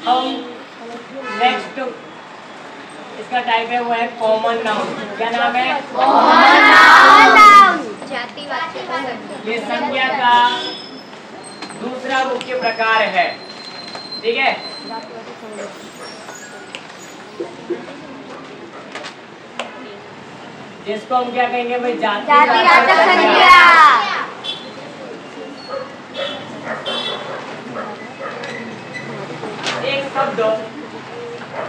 हम नेक्स्ट इसका टाइप है वो है कॉमन नाउन। क्या नाम है? Common noun. ये संज्ञा का दूसरा मुख्य प्रकार है। ठीक है, जिसको हम क्या कहेंगे भाई? जातिवाचक संज्ञा।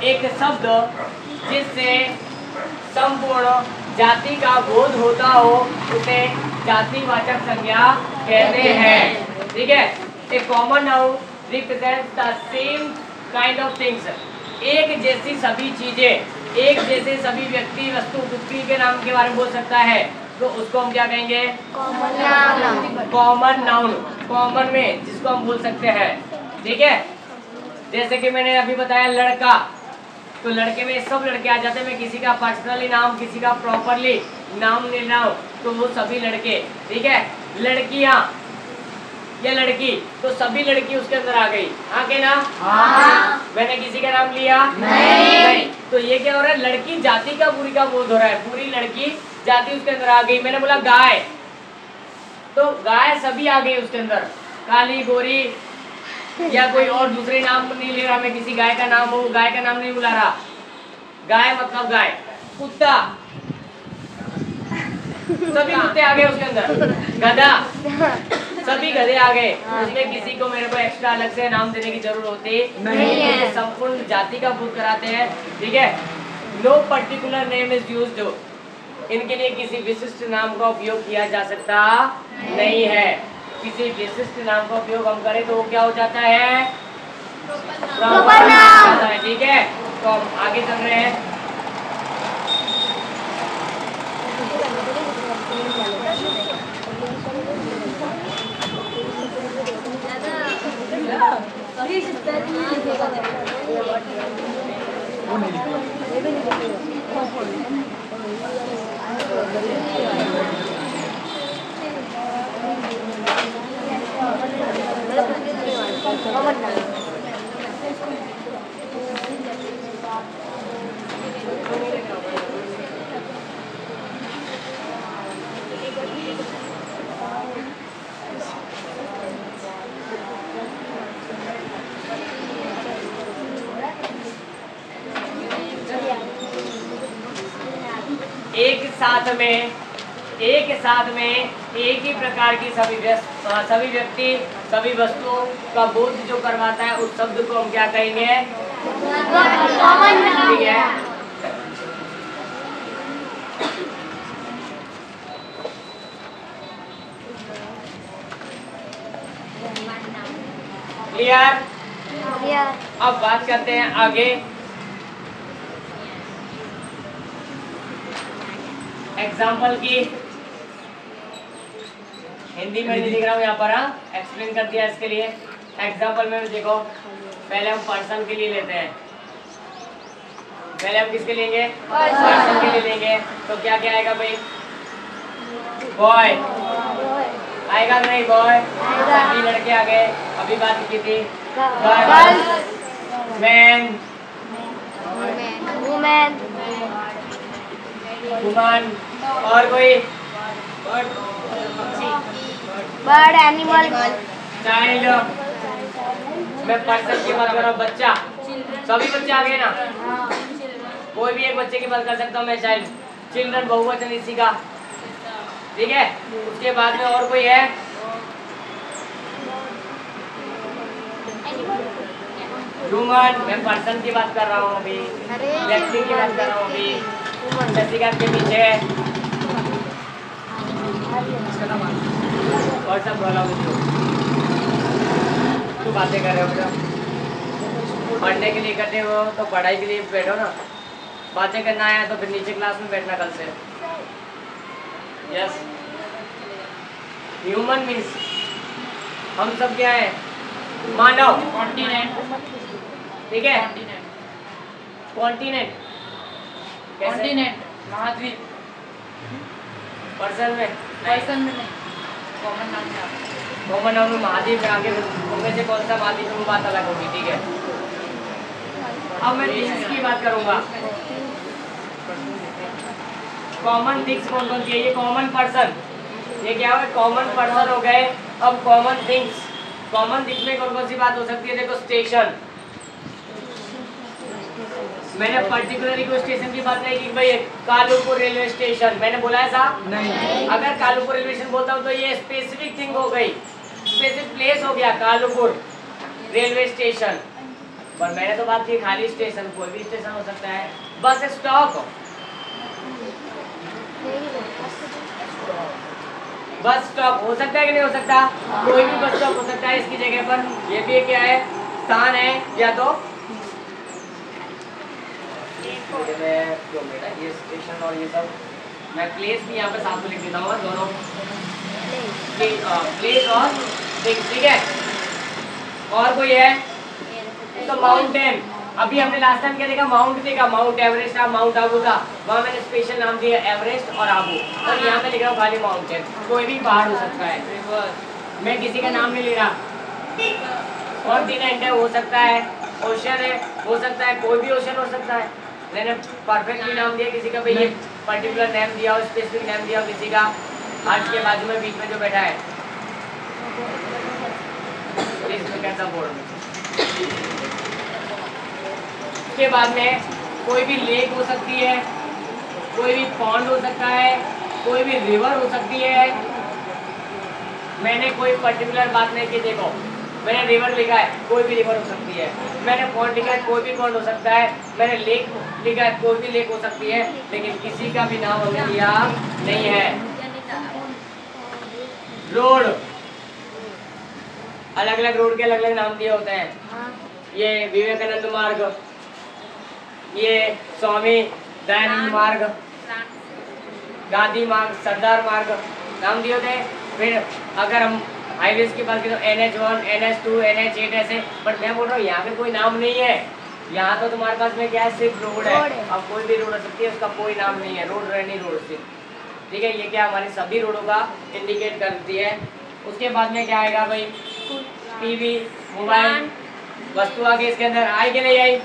एक शब्द जिससे संपूर्ण जाति का बोध होता हो उसे जातिवाचक संज्ञा कहते हैं। ठीक है, a common noun represents the same kind of things. एक जैसी सभी चीजें, एक जैसे सभी व्यक्ति, वस्तु, पृथ्वी के नाम के बारे में बोल सकता है, तो उसको हम क्या कहेंगे? Common noun. Common noun, common में जिसको हम बोल सकते हैं। ठीक है, जैसे कि मैंने अभी बताया लड़का, तो लड़के में सब लड़के आ जाते हैं। मैं किसी का पर्सनली नाम, किसी का प्रॉपरली नाम ले रहा हूं तो वो सभी लड़के। ठीक है, लड़कियां या लड़की, तो सभी लड़की उसके अंदर आ गई। हाँ के ना? हाँ। मैंने किसी का नाम लिया? नहीं। तो ये क्या हो रहा है? लड़की जाति का पूरी का बोध हो रहा है, पूरी लड़की जाति उसके अंदर आ गई। मैंने बोला गाय, तो गाय सभी आ गई उसके अंदर, काली, गोरी या कोई और दूसरे नाम नहीं ले रहा मैं, किसी गाय का नाम हो, गाय का नाम नहीं बुला रहा। गाय मतलब गाय। कुत्ता, सभी कुत्ते आ गए उसके अंदर। गधा, सभी गधे आ गए। उसमें किसी को मेरे को एक्स्ट्रा अलग से नाम देने की जरूरत होती नहीं है, संपूर्ण जाति का बोध कराते हैं। ठीक है, no particular name is used. इनके लिए किसी विशिष्ट नाम का उपयोग किया जा सकता नहीं है। किसी विशिष्ट नाम का उपयोग हम करें तो वो क्या हो जाता है? Proper noun. ठीक है, तो हम आगे चल रहे हैं। एक साथ में एक ही प्रकार की सभी व्यक्ति, सभी वस्तुओं का बोध जो करवाता है उस शब्द को हम क्या कहेंगे? Common noun. ठीक है, क्लियर? अब बात करते हैं आगे। एग्जाम्पल की हिंदी में नहीं लिख रहा हूँ यहाँ पर। एक्सप्लेन कर दिया इसके लिए। एग्जाम्पल में देखो, पहले हम पर्सन के लिए लेते हैं। पहले हम किसके लेंगे? पर्सन के लिए लेंगे। तो क्या क्या आएगा भाई? बॉय आएगा नहीं? बॉय, सभी लड़के आ गए। अभी बात की थी गर्ल, मैन, वुमेन, वुमन, और कोई? Bird, animal, child. मैं पर्सन की बात कर रहा हूँ। बच्चा, सभी बच्चे आ गए ना? कोई भी एक बच्चे की बात कर सकता हूँ मैं, चाइल्ड। चिल्ड्रन बहुवचन इसी का। ठीक है, उसके बाद में और कोई है? ह्यूमन, मैं पर्सन की बात कर रहा हूँ अभी, व्यक्ति की बात कर रहा हूँ अभी। जैसिका के पीछे और सब बोला तू बातें कर रहे हो बेटा। पढ़ने के लिए करते हो तो पढ़ाई के लिए बैठो ना। बातें करना है तो फिर नीचे क्लास में बैठना कल से। यस, ह्यूमन मीन्स हम सब क्या है? मानव। कॉन्टिनेंट। ठीक है, कॉन्टिनेंट, कॉन्टिनेंट महाद्वीप। पर्सन में नहीं, कॉमन नाउन में। कॉमन नाउन में महाद्वीप में आगे उनमें से कौन सा महाद्वीप है वो बात अलग होगी। ठीक है, अब मैं थिंग्स की बात करूंगा। कॉमन थिंग्स कौन कौन सी है? ये कॉमन पर्सन, ये क्या है? कॉमन पर्सन हो गए। अब कॉमन थिंग्स, कॉमन थिंग्स में कौन कौन सी बात हो सकती है? देखो स्टेशन, मैंने पर्टिकुलरली कोई स्टेशन की बात नहीं की भाई कालूपुर रेलवे स्टेशन, मैंने बोला है साहब? नहीं। अगर कालूपुर रेलवे स्टेशन बोलता हूँ तो ये स्पेसिफिक थिंग हो गई, स्पेसिफिक प्लेस हो गया कालूपुर रेलवे स्टेशन। पर मैंने तो बात की खाली स्टेशन, कोई भी स्टेशन हो सकता है। बस स्टॉप, बस स्टॉप हो सकता है कि नहीं हो सकता? कोई भी बस स्टॉप हो सकता है इसकी जगह पर। ये भी क्या है? स्थान है या तो जो बेटा ये स्टेशन और ये सब मैं प्लेस भी यहाँ पे साथ में लिख देता हूँ दोनों, प्लेस और थिंग्स, ठीक है। और कोई है तो माउंटेन, अभी हमने लास्ट टाइम क्या देखा? माउंट देखा, माउंट एवरेस्ट था, माउंट आबू था, वहाँ मैंने स्पेशल नाम दिया एवरेस्ट और आबू, और यहाँ पे लिख रहा हूँ खाली माउंटेन। कोई भी पहाड़ हो सकता है, मैं किसी का नाम नहीं ले रहा। कॉन्टिनेंट है, हो सकता है, ओशन है, हो सकता है, कोई भी ओशन हो सकता है। मैंने परफेक्ट भी नाम दिया किसी का, भाई ये पर्टिकुलर नेम दिया और स्पेसिफिक नेम दिया किसी का। आज के बाजू में बीच में जो बैठा है इसमें कैसा बोर्ड। उसके बाद में कोई भी लेक हो सकती है, कोई भी पॉन्ड हो सकता है, कोई भी रिवर हो सकती है। मैंने कोई पर्टिकुलर बात नहीं की, देखो मैंने रिवर लिखा है, कोई भी रिवर हो सकती है। मैंने पॉन्ड लिखा है, कोई भी पॉन्ड हो सकता है। मैंने लेक लिखा है, कोई भी लेक हो सकती है, लेकिन किसी का भी नाम हमने लिया नहीं है। रोड, अलग अलग रोड के अलग अलग नाम दिए होते हैं। ये विवेकानंद मार्ग, ये स्वामी दयानंद मार्ग, गांधी मार्ग, सरदार मार्ग नाम दिए होते हैं। फिर अगर हम हाईवेज की बात करें तो NH1, NH2, NH8 ऐसे, बट मैं बोल रहा हूँ यहाँ पे कोई नाम नहीं है। यहाँ तो तुम्हारे पास में क्या है? सिर्फ रोड है। अब कोई भी रोड हो सकती है, उसका कोई नाम नहीं है, रोड रहनी रोड सिर्फ, ठीक है। ये क्या हमारी सभी रोडों का इंडिकेट करती है। उसके बाद में क्या आएगा भाई? टीवी, मोबाइल, वस्तु आगे इसके अंदर आई कि नहीं आई?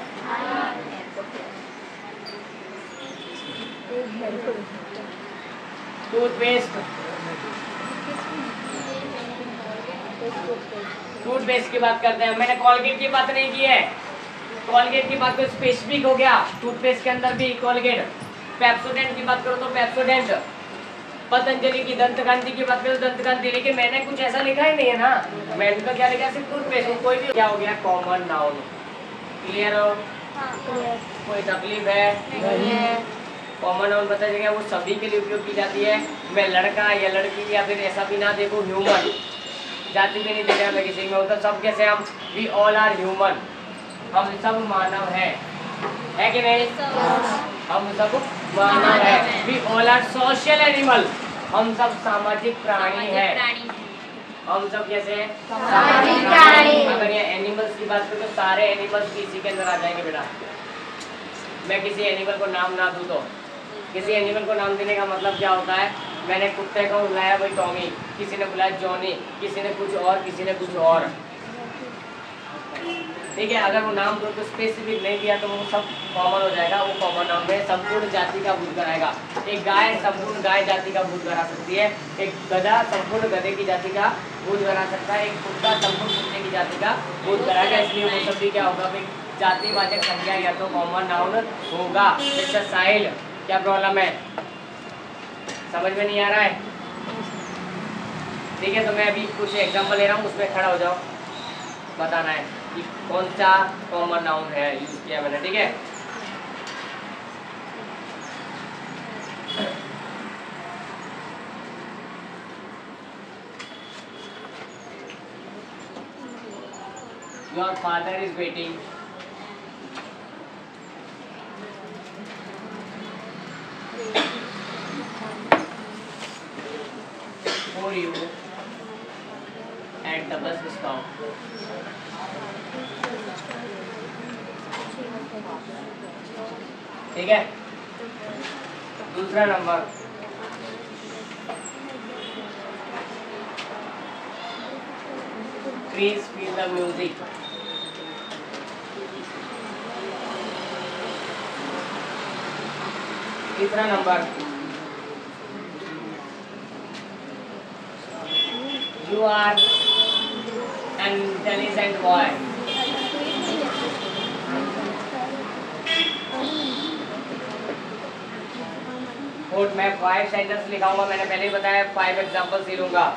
टूथपेस्ट, टूथपेस्ट की बात करते हैं। मैंने कॉलगेट की बात नहीं की है, कॉलगेट की बात तो स्पेसिफिक हो गया। टूथपेस्ट के अंदर भी कॉलगेट। पेप्सोडेंट की बात करो तो पेप्सोडेंट। पतंजलि की दंतकांति की बात करो दंतकांति, लेकिन मैंने कुछ ऐसा लिखा ही नहीं है ना। मैंने तो क्या लिखा? सिर्फ टूथपेस्ट। कोई भी क्या हो गया? Common noun. क्लियर हो? कोई तकलीफ है? कॉमन नाउन बता देंगे, वो सभी के लिए उपयोग की जाती है। मैं लड़का या लड़की या फिर ऐसा भी ना देखो, ह्यूमन, जाति भी नहीं देखा मैं किसी में, होता सब कैसे हम, वी ऑल आर ह्यूमन, हम सब मानव है कि नहीं? हम सब मानव है। We all are social animal, हम सब सामाजिक प्राणी है। हम सब कैसे हैं? सामाजिक प्राणी। अगर ये एनिमल्स की बात करें तो सारे एनिमल्स इसी के अंदर आ जाएंगे बेटा। मैं किसी एनिमल को नाम ना दूं तो, किसी एनिमल को नाम देने का मतलब क्या होता है? मैंने कुत्ते को बुलाया भाई टॉमी, किसी ने बुलाया जॉनी, किसी ने कुछ और, किसी ने कुछ और, ठीक है। अगर वो नाम दो तो स्पेसिफिक नहीं दिया तो वो सब कॉमन हो जाएगा। वो कॉमन नाम में संपूर्ण जाति का भूत कराएगा। एक गाय संपूर्ण गाय जाति का भूत करा सकती है, एक गधा संपूर्ण गधे की जाति का भूत करा सकता है, एक कुत्ता संपूर्ण कुत्ते की जाति का भूत कराएगा। इसलिए वो सब भी क्या होगा भाई? जातिवाचक संज्ञा या तो कॉमन नाउन होगा। जैसे साहिल, क्या प्रॉब्लम है? समझ में नहीं आ रहा है? ठीक है, तो मैं अभी कुछ एग्जांपल ले रहा हूँ, उसमें खड़ा हो जाओ, बताना है कि कौन सा कॉमन नाउन है यूज किया मैंने, ठीक है। Your father is waiting. For you at the bus stop. ठीक है। दूसरा number, please feel the music. तीसरा नंबर, you are an intelligent boy. Fourth मैं 5 सेंटेंस लिखाऊंगा, मैंने पहले ही बताया 5 एग्जांपल्स ही लूंगा।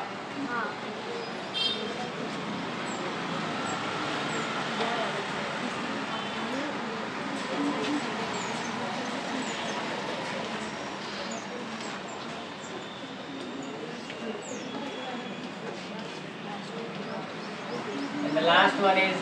And the last one is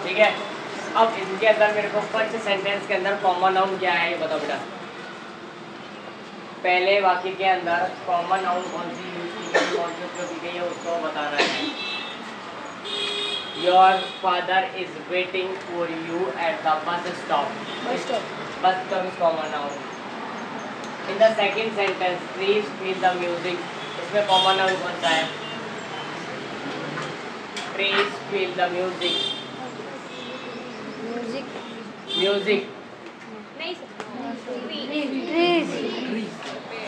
ठीक है। अब इनके अंदर मेरे को फर्स्ट सेंटेंस के अंदर कॉमन नाउन क्या है ये बताओ बेटा। पहले वाक्य के अंदर कॉमन नाउन कौन सी यूज की गई, कौन सी उपयोग की गई है उसको बताना है। Your father is waiting for you at the bus stop. Bus stop is common noun. In the second sentence please feel the music, इसमें कॉमन नाउन कौन सा है? Please feel the music. Music.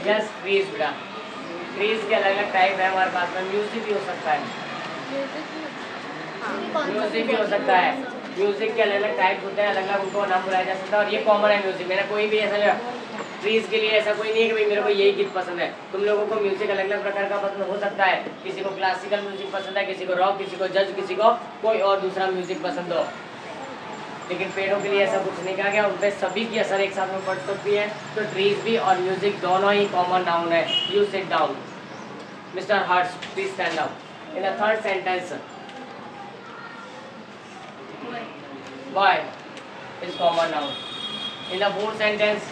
Yes, trees बेटा। trees के अलग अलग type है हमारे पास में। म्यूजिक भी हो सकता है, म्यूजिक भी हो सकता है। म्यूजिक के अलग अलग टाइप होते हैं, अलग अलग उनको नाम बुलाया जा सकता है और ये कॉमन है म्यूजिक। मेरा कोई भी ऐसा ट्रीज के लिए ऐसा कोई नहीं है कि भाई मेरे को यही गीत पसंद है। तुम लोगों को म्यूजिक अलग अलग प्रकार का पसंद हो सकता है। किसी को क्लासिकल म्यूजिक पसंद है, किसी को रॉक, किसी को जज, किसी को कोई और दूसरा म्यूजिक पसंद हो। लेकिन पेड़ों के लिए ऐसा कुछ नहीं कहा गया, उन पर सभी की असर एक साथ में पड़ सकती है। तो ट्रीज भी और म्यूजिक दोनों ही कॉमन नाउन है। You sit down mister Harsh, please stand up. In the third sentence boy is common noun. In the fourth sentence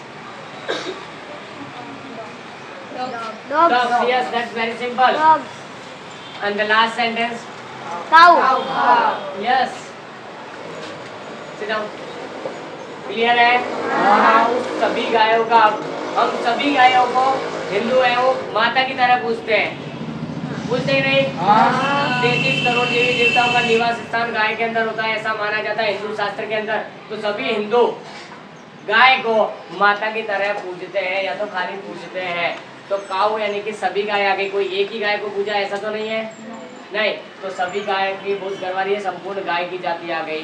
dogs. Yes, that's very simple. Dogs. And the last sentence Cow. yes. Sit down. Clear है? हाँ। सभी गायों का, हम सभी गायों को हिंदू है वो माता की तरह पूजते हैं, पूछते ही नहीं? 33 करोड़ देवी देवताओं का निवास स्थान गाय के अंदर होता है, ऐसा माना जाता है हिंदू शास्त्र के अंदर। तो सभी हिंदू गाय को माता की तरह पूजते हैं या तो खाली पूजते हैं। तो काऊ यानी कि सभी गाय आ गई, कोई एक ही गाय को पूजा ऐसा तो नहीं है, नहीं। तो सभी गाय की बहुत गरवारी है, संपूर्ण गाय की जाति आ गई।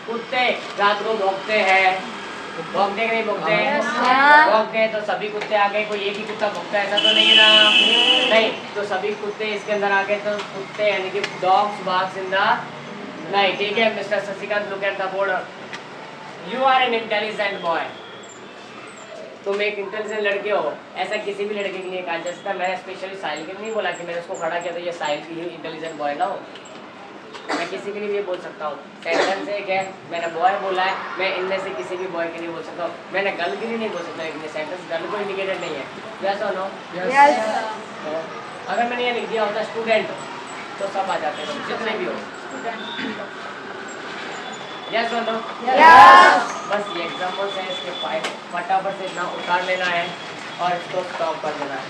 कुत्ते रात को भौंकते हैं, भौंकते कि नहीं भौंकते हैं? भौंकते हैं। तो सभी कुत्ते आ गए, कोई एक ही कुत्ता भौंकता है ऐसा तो नहीं है ना, नहीं। तो सभी कुत्ते इसके अंदर आ गए, तो कुत्ते यानी कि dogs barks in the night. ठीक है mister Shashikant, look at the board. You are an intelligent boy. तुम एक इंटेलिजेंट लड़के हो, ऐसा किसी भी लड़के के लिए कहा जा सकता है। मैंने स्पेशली साहिल के लिए नहीं बोला कि मैंने उसको खड़ा किया तो ये साहिल की ही इंटेलिजेंट बॉय ना हो। मैं किसी के लिए भी बोल सकता हूँ। सेंटेंस एक है, मैंने बॉय बोला है, मैं इनमें से किसी भी बॉय के लिए बोल सकता हूँ। मैंने गर्ल के लिए नहीं बोल सकता, लेकिन सेंटेंस गर्ल को इंडिकेटेड नहीं है। यस और नो? तो अगर मैंने ये लिख दिया होता स्टूडेंट तो सब आ जाते हैं, जितने भी हो। यस और नो? बस ये एग्जाम्पल्स हैं, इसके फटाफट से इतना उतार लेना है और इसको स्टॉप कर देना है।